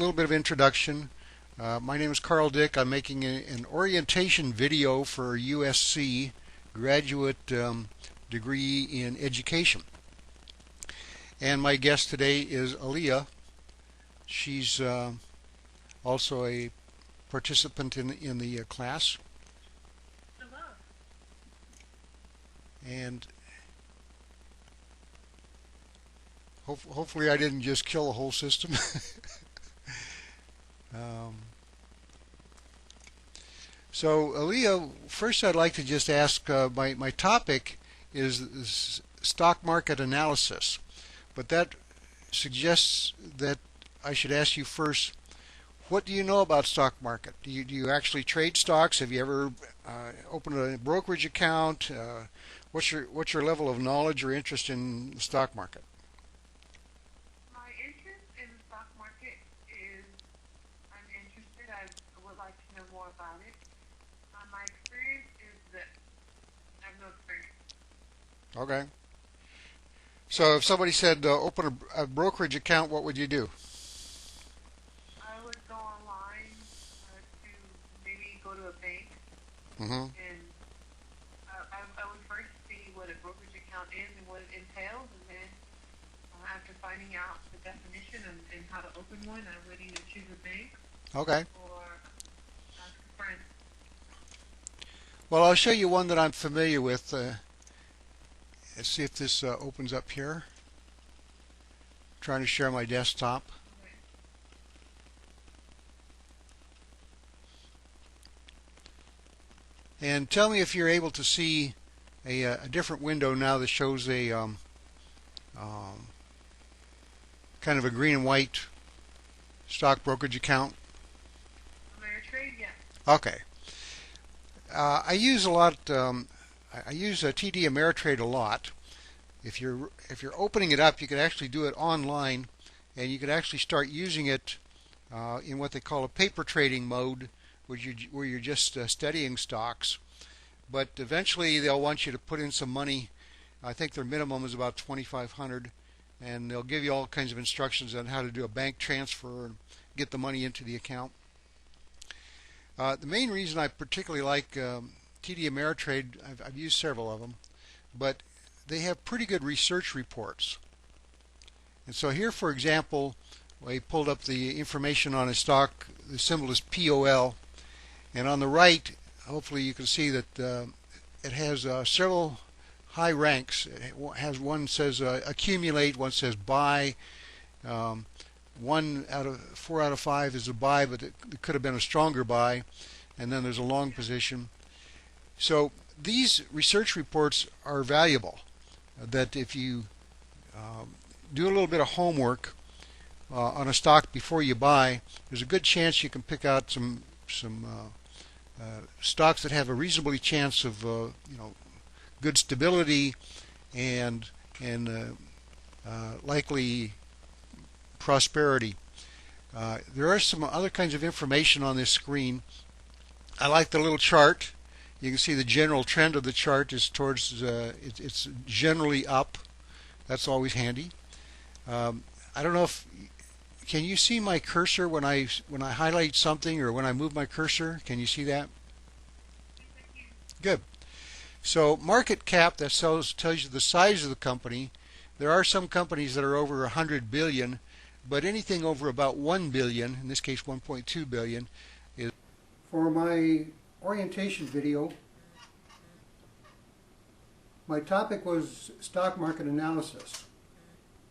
little bit of introduction. My name is Carl Dick. I'm making an orientation video for USC graduate degree in education. And my guest today is Aaliyah. She's also a participant in the class. Hello. And hopefully I didn't just kill the whole system. So Aaliyah, first I'd like to just ask, my topic is stock market analysis, but that suggests that I should ask you first, what do you know about stock market? Do you actually trade stocks? Have you ever opened a brokerage account? What's your level of knowledge or interest in the stock market? My interest in the stock market is I'm interested. I would like to know more about it. My experience is that I have no experience. Okay. So if somebody said open a brokerage account, what would you do? I would go online to maybe go to a bank Mm-hmm. and I would first see what a brokerage account is and what it entails, and then after finding out the definition and how to open one, I would either choose a bank Okay. or ask a friend. Well, I'll show you one that I'm familiar with. Let's see if this opens up here. Trying to share my desktop. Okay. And tell me if you're able to see a different window now that shows a kind of a green and white stock brokerage account. Ameritrade, yes. Okay. I use a lot. I use TD Ameritrade a lot. If you're opening it up, you can actually do it online, and you can actually start using it in what they call a paper trading mode, where you're just studying stocks. But eventually, they'll want you to put in some money. I think their minimum is about $2,500, and they'll give you all kinds of instructions on how to do a bank transfer and get the money into the account. The main reason I particularly like TD Ameritrade, I've used several of them, but they have pretty good research reports. And so here, for example, I pulled up the information on a stock. The symbol is POL, and on the right, hopefully you can see that it has several high ranks. It has one says accumulate, one says buy. 4 out of 5 is a buy, but it could have been a stronger buy, and then there's a long position. So these research reports are valuable. That if you do a little bit of homework on a stock before you buy, there's a good chance you can pick out some stocks that have a reasonably chance of good stability and likely prosperity. There are some other kinds of information on this screen. I like the little chart. You can see the general trend of the chart is towards it's generally up. That's always handy. I don't know if can you see my cursor when I highlight something or when I move my cursor? Can you see that? Good. So market cap, that tells you the size of the company. There are some companies that are over 100 billion, but anything over about 1 billion, in this case 1.2 billion, is. For my orientation video, my topic was stock market analysis.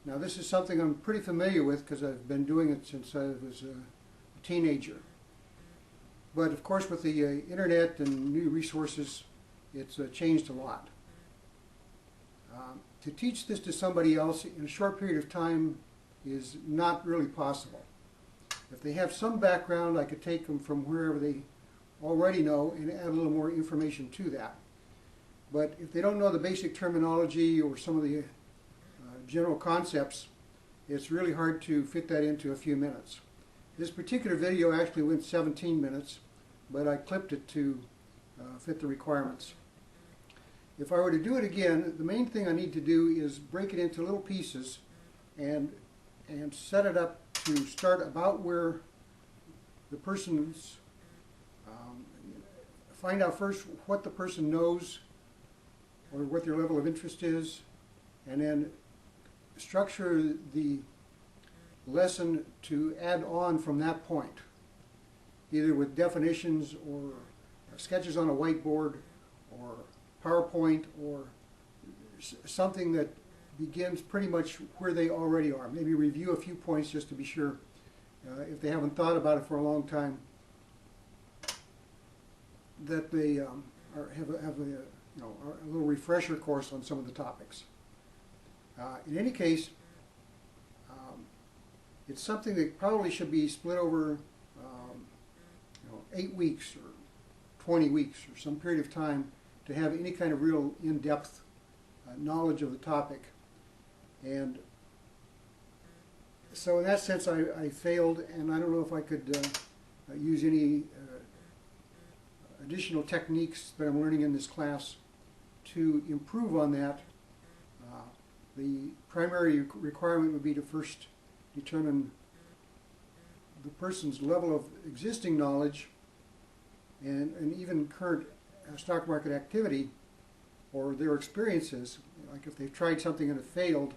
Now this is something I'm pretty familiar with because I've been doing it since I was a teenager. But of course with the internet and new resources, it's changed a lot. To teach this to somebody else in a short period of time is not really possible. If they have some background, I could take them from wherever they already know and add a little more information to that. But if they don't know the basic terminology or some of the general concepts, it's really hard to fit that into a few minutes. This particular video actually went 17 minutes, but I clipped it to fit the requirements. If I were to do it again, the main thing I need to do is break it into little pieces and set it up to start about where the person's, find out first what the person knows or what their level of interest is, and then structure the lesson to add on from that point, either with definitions or sketches on a whiteboard or PowerPoint or something that begins pretty much where they already are. Maybe review a few points just to be sure, if they haven't thought about it for a long time, that they have a little refresher course on some of the topics. In any case, it's something that probably should be split over 8 weeks or 20 weeks or some period of time to have any kind of real in-depth knowledge of the topic. And so in that sense I failed, and I don't know if I could use any additional techniques that I'm learning in this class to improve on that. The primary requirement would be to first determine the person's level of existing knowledge and even current stock market activity, or their experiences, like if they've tried something and it failed,